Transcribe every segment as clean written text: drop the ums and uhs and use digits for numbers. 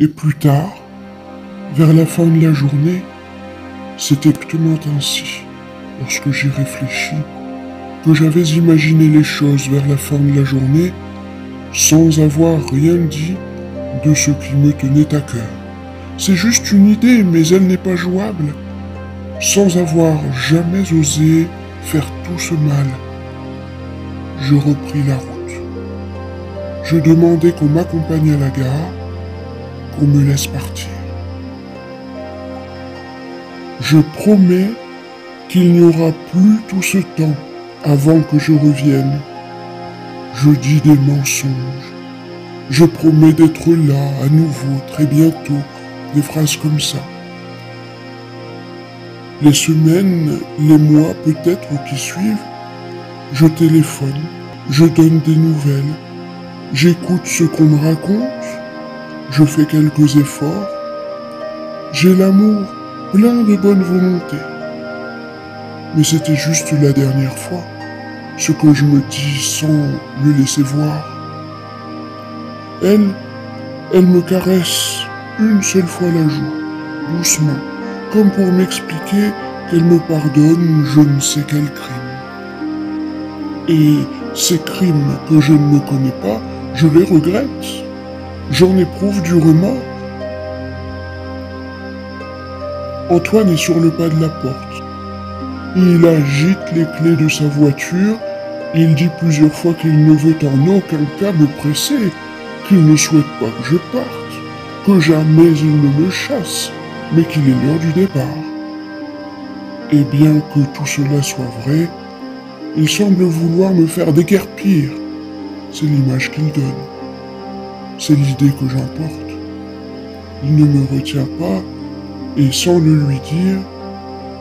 Et plus tard, vers la fin de la journée, c'était exactement ainsi, lorsque j'y réfléchis, que j'avais imaginé les choses vers la fin de la journée, sans avoir rien dit de ce qui me tenait à cœur. C'est juste une idée, mais elle n'est pas jouable. Sans avoir jamais osé faire tout ce mal, je repris la route. Je demandai qu'on m'accompagne à la gare, qu'on me laisse partir. Je promets qu'il n'y aura plus tout ce temps avant que je revienne. Je dis des mensonges. Je promets d'être là à nouveau très bientôt. Des phrases comme ça. Les semaines, les mois peut-être qui suivent, je téléphone, je donne des nouvelles, j'écoute ce qu'on me raconte, je fais quelques efforts. J'ai l'amour plein de bonne volonté. Mais c'était juste la dernière fois, ce que je me dis sans le laisser voir. Elle me caresse une seule fois la joue, doucement, comme pour m'expliquer qu'elle me pardonne je ne sais quel crime. Et ces crimes que je ne connais pas, je les regrette. J'en éprouve du remords. Antoine est sur le pas de la porte. Il agite les clés de sa voiture. Il dit plusieurs fois qu'il ne veut en aucun cas me presser, qu'il ne souhaite pas que je parte, que jamais il ne me chasse, mais qu'il est l'heure du départ. Et bien que tout cela soit vrai, il semble vouloir me faire déguerpir. C'est l'image qu'il donne. C'est l'idée que j'emporte. Il ne me retient pas, et sans le lui dire,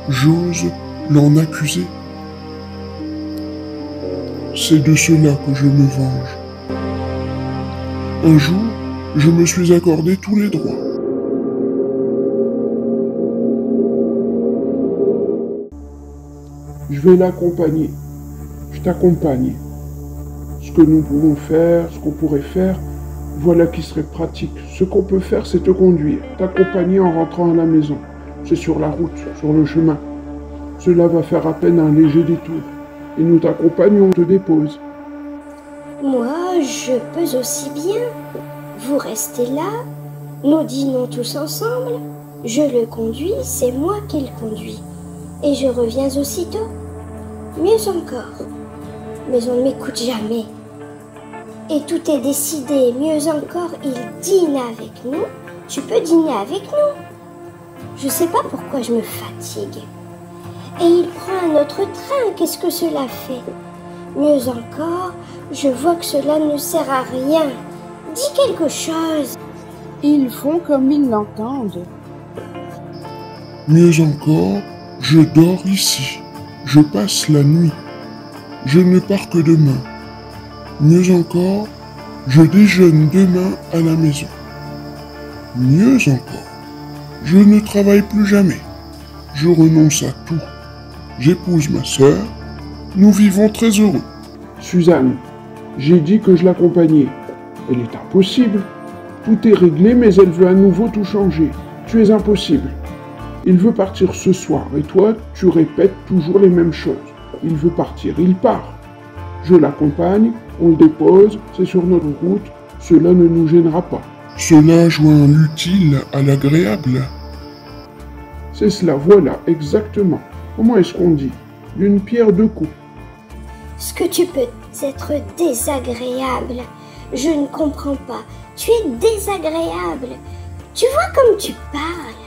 j'ose l'en accuser. C'est de cela que je me venge. Un jour, je me suis accordé tous les droits. Je vais l'accompagner. Je t'accompagne. Ce que nous pouvons faire, ce qu'on pourrait faire, voilà qui serait pratique. Ce qu'on peut faire, c'est te conduire, t'accompagner en rentrant à la maison. C'est sur la route, sur le chemin. Cela va faire à peine un léger détour. Et nous t'accompagnons, on te dépose. Moi, je peux aussi bien. Vous restez là, nous dînons tous ensemble. Je le conduis, c'est moi qui le conduis. Et je reviens aussitôt. Mieux encore. Mais on ne m'écoute jamais. Et tout est décidé. Mieux encore, il dîne avec nous. Tu peux dîner avec nous. Je sais pas pourquoi je me fatigue. Et il prend un autre train. Qu'est-ce que cela fait? Mieux encore, je vois que cela ne sert à rien. Dis quelque chose. Ils font comme ils l'entendent. Mieux encore, je dors ici. Je passe la nuit. Je ne pars que demain. Mieux encore, je déjeune demain à la maison. Mieux encore, je ne travaille plus jamais. Je renonce à tout. J'épouse ma sœur. Nous vivons très heureux. Suzanne, j'ai dit que je l'accompagnais. Elle est impossible. Tout est réglé, mais elle veut à nouveau tout changer. Tu es impossible. Il veut partir ce soir, et toi, tu répètes toujours les mêmes choses. Il veut partir, il part. Je l'accompagne, on le dépose, c'est sur notre route, cela ne nous gênera pas. Cela joint l'utile à l'agréable. C'est cela, voilà, exactement. Comment est-ce qu'on dit? D'une pierre deux coups. Ce que tu peux être désagréable. Je ne comprends pas. Tu es désagréable. Tu vois comme tu parles.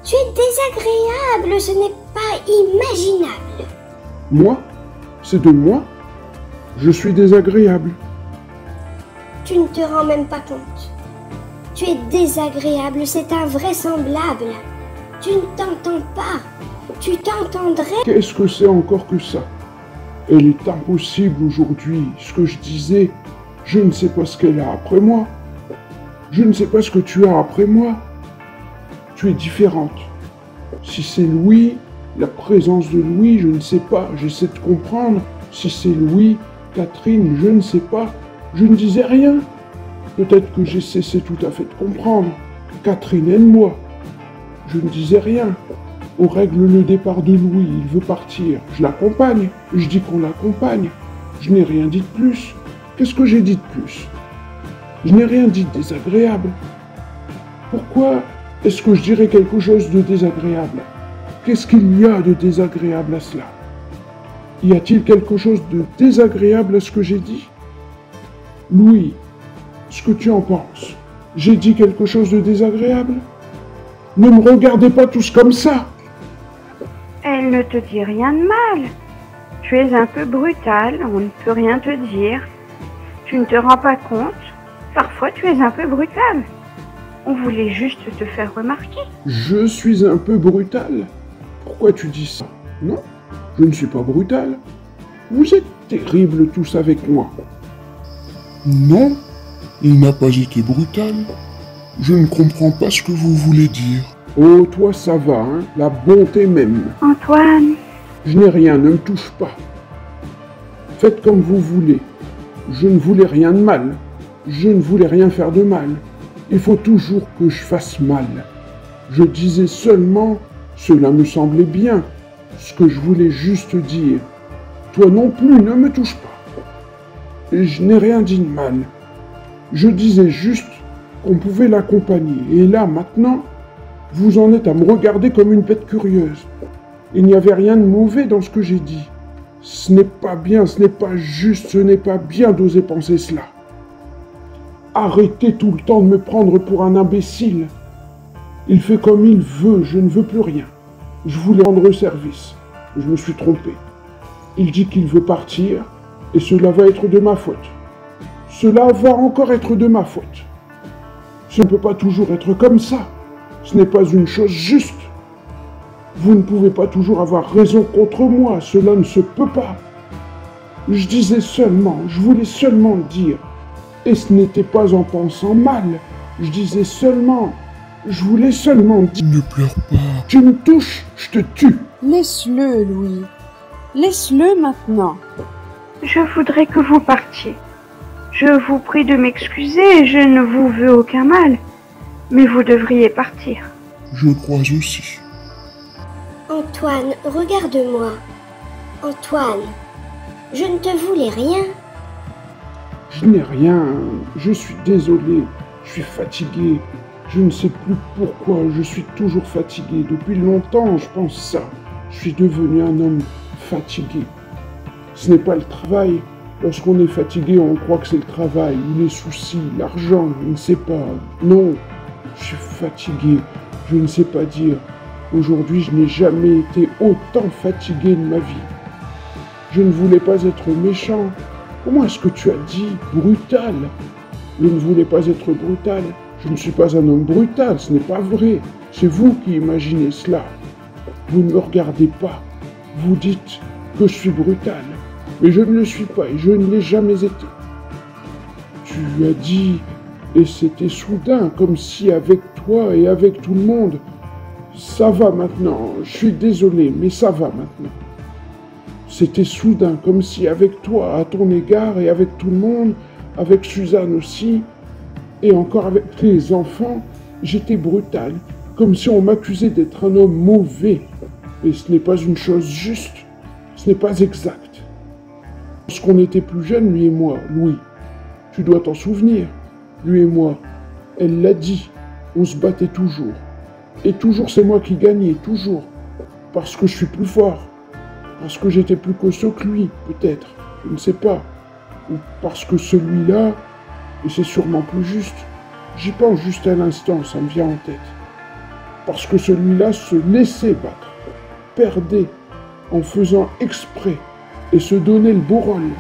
Tu es désagréable. Ce n'est pas imaginable. Moi? C'est de moi? Je suis désagréable. Tu ne te rends même pas compte. Tu es désagréable. C'est invraisemblable. Tu ne t'entends pas. Tu t'entendrais. Qu'est-ce que c'est encore que ça? Elle est impossible aujourd'hui. Ce que je disais, je ne sais pas ce qu'elle a après moi. Je ne sais pas ce que tu as après moi. Tu es différente. Si c'est Louis, la présence de Louis, je ne sais pas. J'essaie de comprendre. Si c'est Louis, Catherine, je ne sais pas. Je ne disais rien. Peut-être que j'ai cessé tout à fait de comprendre. Catherine aide-moi. Je ne disais rien. On règle le départ de Louis, il veut partir. Je l'accompagne. Je dis qu'on l'accompagne. Je n'ai rien dit de plus. Qu'est-ce que j'ai dit de plus? Je n'ai rien dit de désagréable. Pourquoi est-ce que je dirais quelque chose de désagréable? Qu'est-ce qu'il y a de désagréable à cela? Y a-t-il quelque chose de désagréable à ce que j'ai dit? Louis, ce que tu en penses? J'ai dit quelque chose de désagréable? Ne me regardez pas tous comme ça! Elle ne te dit rien de mal. Tu es un peu brutal, on ne peut rien te dire. Tu ne te rends pas compte. Parfois tu es un peu brutal. On voulait juste te faire remarquer. Je suis un peu brutal? Pourquoi tu dis ça? Non, je ne suis pas brutal. Vous êtes terribles tous avec moi. Non, il n'a pas été brutal. Je ne comprends pas ce que vous voulez dire. Oh, toi ça va, hein, la bonté même. Antoine, Je n'ai rien, ne me touche pas. Faites comme vous voulez. Je ne voulais rien de mal. Je ne voulais rien faire de mal. Il faut toujours que je fasse mal. Je disais seulement, cela me semblait bien, ce que je voulais juste dire. Toi non plus, ne me touche pas. Et je n'ai rien dit de mal. Je disais juste qu'on pouvait l'accompagner. Et là, maintenant, vous en êtes à me regarder comme une bête curieuse. Il n'y avait rien de mauvais dans ce que j'ai dit. Ce n'est pas bien, ce n'est pas juste, ce n'est pas bien d'oser penser cela. Arrêtez tout le temps de me prendre pour un imbécile. Il fait comme il veut, je ne veux plus rien. Je voulais rendre service. Je me suis trompé. Il dit qu'il veut partir, et cela va être de ma faute. Cela va encore être de ma faute. Ce ne peut pas toujours être comme ça. Ce n'est pas une chose juste. Vous ne pouvez pas toujours avoir raison contre moi, cela ne se peut pas. Je disais seulement, je voulais seulement le dire. Et ce n'était pas en pensant mal. Je disais seulement, je voulais seulement dire. Ne pleure pas. Tu me touches, je te tue. Laisse-le, Louis. Laisse-le maintenant. je voudrais que vous partiez. Je vous prie de m'excuser, je ne vous veux aucun mal. Mais vous devriez partir. Je crois aussi. Antoine, regarde-moi. Antoine, je ne te voulais rien. Je n'ai rien, je suis désolé, je suis fatigué. Je ne sais plus pourquoi, je suis toujours fatigué. Depuis longtemps, je pense ça. Je suis devenu un homme fatigué. Ce n'est pas le travail. Lorsqu'on est fatigué, on croit que c'est le travail, ou les soucis, l'argent, je ne sais pas. Non, je suis fatigué, je ne sais pas dire. Aujourd'hui, je n'ai jamais été autant fatigué de ma vie. Je ne voulais pas être méchant. Comment est-ce que tu as dit brutal? Je ne voulais pas être brutal. Je ne suis pas un homme brutal, ce n'est pas vrai. C'est vous qui imaginez cela. Vous ne me regardez pas. Vous dites que je suis brutal. Mais je ne le suis pas et je ne l'ai jamais été. Tu as dit, et c'était soudain, comme si avec toi et avec tout le monde, ça va maintenant, je suis désolé, mais ça va maintenant. C'était soudain, comme si avec toi, à ton égard et avec tout le monde, avec Suzanne aussi, et encore avec les enfants, j'étais brutal, comme si on m'accusait d'être un homme mauvais. Et ce n'est pas une chose juste, ce n'est pas exact. Lorsqu'on était plus jeunes, lui et moi, Louis, tu dois t'en souvenir, lui et moi, elle l'a dit, on se battait toujours. Et toujours c'est moi qui gagnais, toujours. Parce que je suis plus fort. Parce que j'étais plus costaud que lui, peut-être. Je ne sais pas. Ou parce que celui-là, et c'est sûrement plus juste, j'y pense juste à l'instant, ça me vient en tête. Parce que celui-là se laissait battre, perdait, en faisant exprès, et se donnait le beau rôle.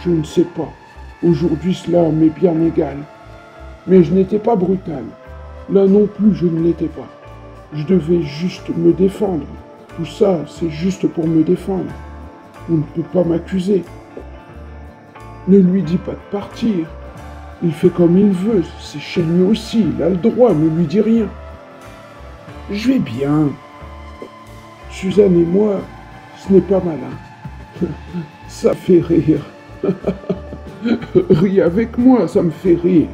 Je ne sais pas. Aujourd'hui cela m'est bien égal. Mais je n'étais pas brutal. Là non plus, je ne l'étais pas. Je devais juste me défendre. Tout ça, c'est juste pour me défendre. On ne peut pas m'accuser. Ne lui dis pas de partir. Il fait comme il veut, c'est chez lui aussi, il a le droit, ne lui dis rien. Je vais bien. Suzanne et moi, ce n'est pas malin. Ça fait rire. Ris avec moi, ça me fait rire.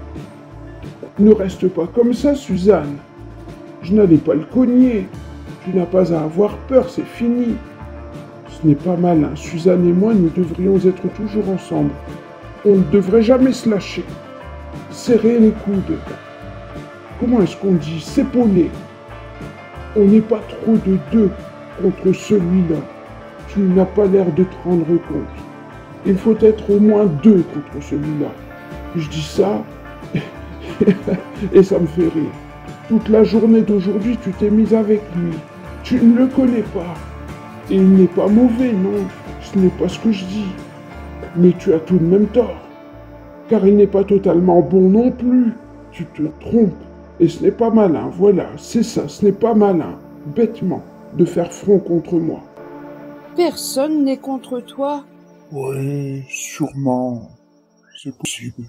Ne reste pas comme ça, Suzanne. Je n'allais pas le cogner. Tu n'as pas à avoir peur, c'est fini. Ce n'est pas malin. Suzanne et moi, nous devrions être toujours ensemble. On ne devrait jamais se lâcher. Serrer les coudes. Comment est-ce qu'on dit? S'épauler. On n'est pas trop de deux contre celui-là. Tu n'as pas l'air de te rendre compte. Il faut être au moins deux contre celui-là. Je dis ça et ça me fait rire. Toute la journée d'aujourd'hui, tu t'es mise avec lui. Tu ne le connais pas. Et il n'est pas mauvais, non. Ce n'est pas ce que je dis. Mais tu as tout de même tort. Car il n'est pas totalement bon non plus. Tu te trompes. Et ce n'est pas malin, voilà, c'est ça, ce n'est pas malin, bêtement, de faire front contre moi. Personne n'est contre toi. Ouais, sûrement. C'est possible.